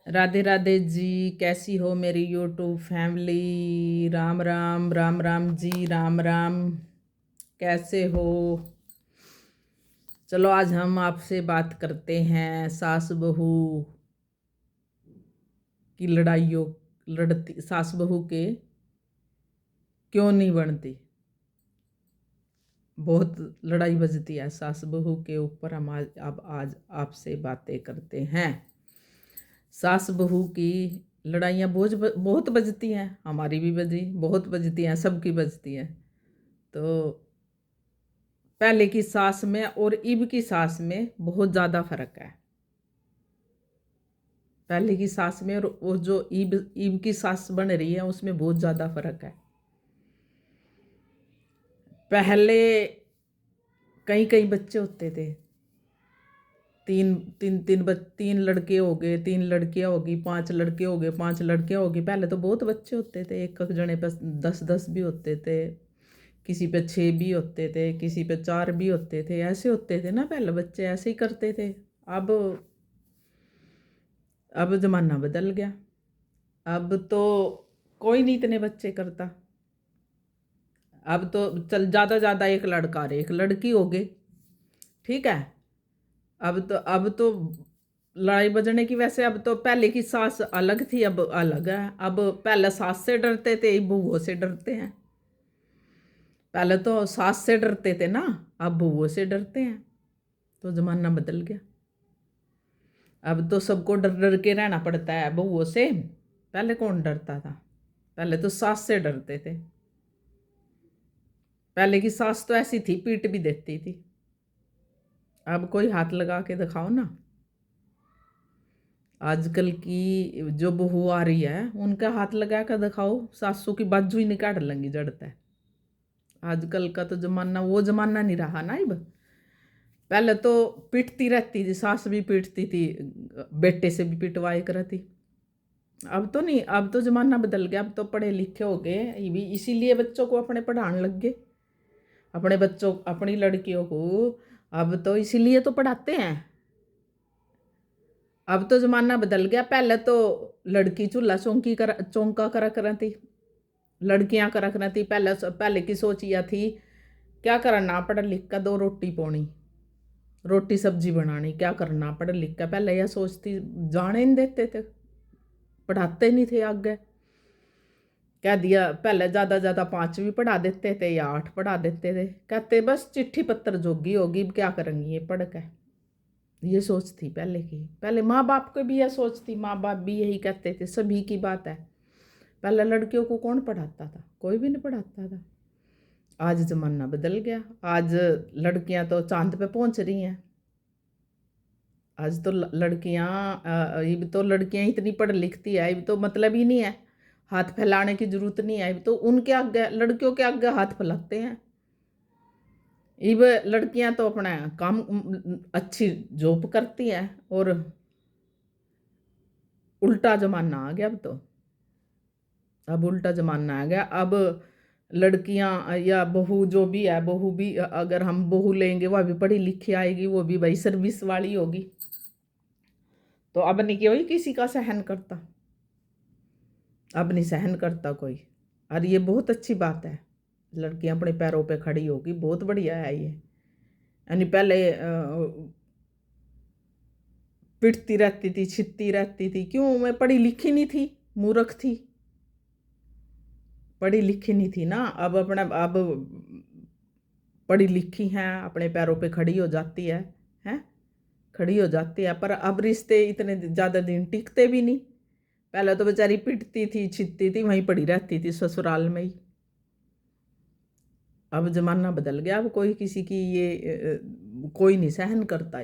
राधे राधे जी। कैसी हो मेरी यूट्यूब फैमिली? राम राम, राम राम जी, राम राम। कैसे हो? चलो आज हम आपसे बात करते हैं सास बहू की लड़ाइयों। लड़ती सास बहू के क्यों नहीं बनती। बहुत लड़ाई बजती है सास बहू के ऊपर। हम आज अब आज आपसे बातें करते हैं। सास बहू की लड़ाइयाँ बहुत बजती हैं। हमारी भी बजी, बहुत बजती हैं, सबकी बजती हैं। तो पहले की सास में और अब की सास में बहुत ज़्यादा फर्क है। पहले की सास में और वो जो ईब की सास बन रही है उसमें बहुत ज़्यादा फर्क है। पहले कई कई बच्चे होते थे। तीन तीन तीन तीन लड़के हो गए, तीन लड़कियां होगी, पांच लड़के हो गए, पांच लड़कियां होगी। पहले तो बहुत बच्चे होते थे, एक एक जने पे 10 10 भी होते थे, किसी पे 6 भी होते थे, किसी पे 4 भी होते थे। ऐसे होते थे ना, पहले बच्चे ऐसे ही करते थे। अब अब ज़माना बदल गया। अब तो कोई नहीं इतने बच्चे करता। अब तो चल ज़्यादा एक लड़का और एक लड़की हो गई, ठीक है। अब तो लड़ाई बजने की, वैसे अब तो पहले की सास अलग थी, अब अलग है। अब पहले सास से डरते थे, बहुओं से डरते हैं। पहले तो सास से डरते थे ना, अब बहुओं से डरते हैं। तो ज़माना बदल गया। अब तो सबको डर डर के रहना पड़ता है बहुओं से। पहले कौन डरता था? पहले तो सास से डरते थे। पहले की सास तो ऐसी थी, पीट भी देती थी। अब कोई हाथ लगा के दिखाओ ना। आजकल की जो बहू आ रही है उनका हाथ लगा कर दिखाओ, सासू की बाजू ही निकाल लेंगी जड़ता है। आजकल का तो जमाना वो जमाना नहीं रहा ना अब। पहले तो पीटती रहती थी, सास भी पीटती थी, बेटे से भी पिटवाई करती। अब तो नहीं, अब तो जमाना बदल गया। अब तो पढ़े लिखे हो गए, ये भी इसीलिए बच्चों को अपने पढ़ाने लग गए। अपने बच्चों, अपनी लड़कियों को अब तो इसीलिए तो पढ़ाते हैं। अब तो जमाना बदल गया। पहले तो लड़की चूल्हा चौंका करा करती, लड़कियां करा करती। पहले पहले की सोच यह थी, क्या करना पढ़ लिख कर, दो रोटी पानी, रोटी सब्जी बनानी, क्या करना पढ़ लिख कर। पहले यह सोचती, जाने नहीं देते थे, पढ़ाते नहीं थे आगे। कह दिया पहले ज़्यादा 5वीं पढ़ा देते थे या 8 पढ़ा देते थे, कहते बस चिट्ठी पत्र जोगी होगी, क्या करेंगी ये पढ़ के। ये सोच थी पहले की। पहले माँ बाप को भी यह सोच थी, माँ बाप भी यही कहते थे, सभी की बात है। पहले लड़कियों को कौन पढ़ाता था? कोई भी नहीं पढ़ाता था। आज ज़माना बदल गया। आज लड़कियां तो चांद पे पहुंच रही हैं। आज तो लड़कियां, ये तो लड़कियां इतनी पढ़ लिखती है, ये तो मतलब ही नहीं है, हाथ फैलाने की जरूरत नहीं है। तो उनके आगे, लड़कियों के आगे हाथ फैलाते हैं। इब लड़कियां तो अपना काम, अच्छी जॉब करती हैं। और उल्टा जमाना आ गया। अब उल्टा जमाना आ गया। अब लड़कियां या बहू जो भी है, बहू भी, अगर हम बहू लेंगे वह भी पढ़ी लिखी आएगी, वो भी भाई सर्विस वाली होगी। तो अब नहीं कोई किसी का सहन करता, अब नहीं सहन करता कोई। और ये बहुत अच्छी बात है, लड़कियां अपने पैरों पे खड़ी होगी, बहुत बढ़िया है ये। यानी पहले पिटती रहती थी, छित्ती रहती थी। क्यों? मैं पढ़ी लिखी नहीं थी, मूर्ख थी, पढ़ी लिखी नहीं थी ना। अब पढ़ी लिखी हैं, अपने पैरों पे खड़ी हो जाती है, खड़ी हो जाती है। पर अब रिश्ते इतने ज़्यादा दिन टिकते भी नहीं। पहले तो बेचारी पिटती थी, छित्ती थी, वहीं पड़ी रहती थी ससुराल में ही। अब जमाना बदल गया। अब कोई किसी की ये कोई नहीं सहन करता।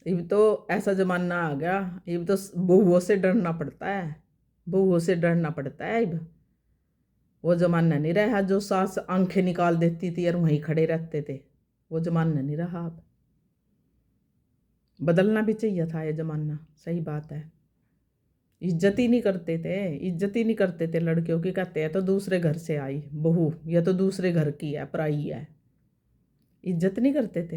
अब तो ऐसा जमाना आ गया, अब तो बहुओं से डरना पड़ता है, बहुओं से डरना पड़ता है। अब वो जमाना नहीं रहा जो सास आंखें निकाल देती थी और वहीं खड़े रहते थे। वो जमाना नहीं रहा। अब बदलना भी चाहिए था ये जमाना, सही बात है। इज्जत ही नहीं करते थे, इज्जत ही नहीं करते थे लड़कियों की। कहते हैं तो दूसरे घर से आई बहू, या तो दूसरे घर की है, पराई है। इज्जत नहीं करते थे।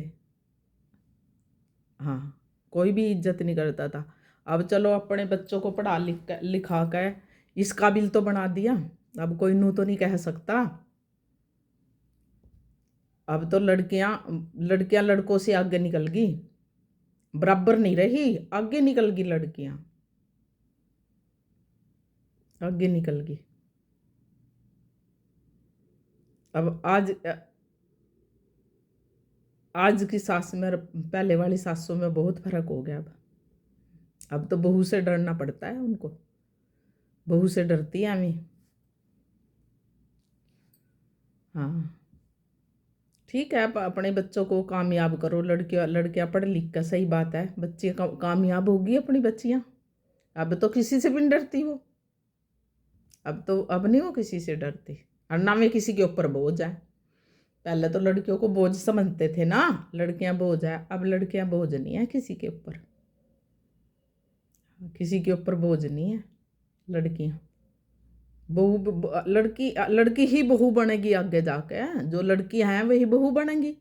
हाँ, कोई भी इज्जत नहीं करता था। अब चलो अपने बच्चों को पढ़ा लिखा कर इस काबिल तो बना दिया, अब कोई नू तो नहीं कह सकता। अब तो लड़कियां लड़कियां लड़कों से आगे निकल गई, बराबर नहीं रही, आगे निकल गई लड़कियां, आगे निकल गई। अब आज की सास में और पहले वाली सासों में बहुत फर्क हो गया। अब तो बहू से डरना पड़ता है उनको, बहू से डरती है हमें। हाँ ठीक है, आप अपने बच्चों को कामयाब करो, लड़कियां लड़कियां पढ़ लिख कर, सही बात है, बच्चियाँ कामयाब होगी अपनी बच्चियाँ। अब तो किसी से भी नहीं डरती वो, अब नहीं वो किसी से डरती, और ना में किसी के ऊपर बोझ है। पहले तो लड़कियों को बोझ समझते थे ना, लड़कियां बोझ है, अब लड़कियां बोझ नहीं है किसी के ऊपर, किसी के ऊपर बोझ नहीं है लड़कियां। लड़की लड़की ही बहू बनेगी आगे जाके, जो लड़कियां हैं वही बहू बनेंगी।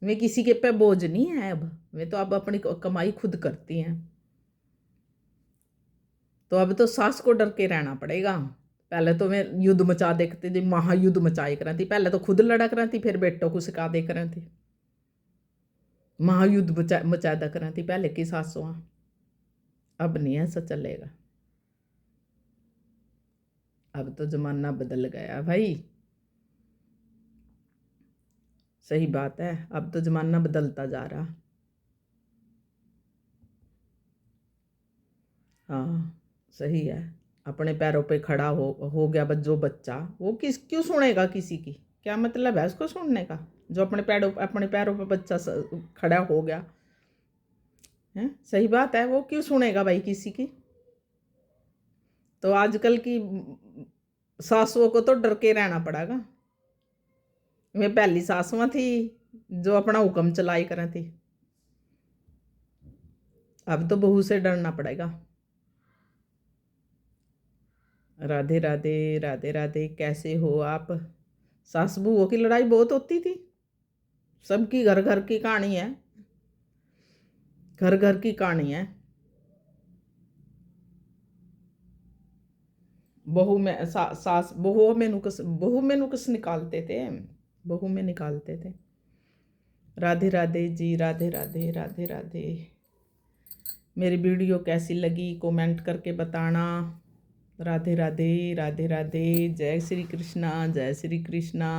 वे किसी के पे बोझ नहीं है, अब वे तो अब अपनी कमाई खुद करती हैं। तो अब तो सास को डर के रहना पड़ेगा। पहले तो मैं युद्ध मचा देखती थी, महायुद्ध मचाए कर थी, पहले तो खुद लड़क रही थी, फिर बेटों को सिखा दे कर थी, महायुद्ध मचा कर थी पहले की सासुआ। अब नहीं ऐसा चलेगा, अब तो जमाना बदल गया भाई, सही बात है, अब तो जमाना बदलता जा रहा। हाँ सही है, अपने पैरों पे खड़ा हो गया जो बच्चा, वो क्यों सुनेगा किसी की, क्या मतलब है उसको सुनने का, जो अपने पैरों पे बच्चा खड़ा हो गया है, सही बात है, वो क्यों सुनेगा भाई किसी की। तो आजकल की सासुओं को तो डर के रहना पड़ेगा। मैं पहली सासुआ थी जो अपना हुक्म चलाई करें थी, अब तो बहू से डरना पड़ेगा। राधे राधे, राधे राधे, कैसे हो आप। सास बहू की लड़ाई बहुत होती थी, सबकी घर घर की कहानी है, घर घर की कहानी है। बहू में सास बहू में नुकस निकालते थे, बहू में निकालते थे। राधे राधे जी, राधे राधे, राधे राधे। मेरी वीडियो कैसी लगी कमेंट करके बताना। राधे राधे, राधे राधे, जय श्री कृष्णा, जय श्री कृष्णा।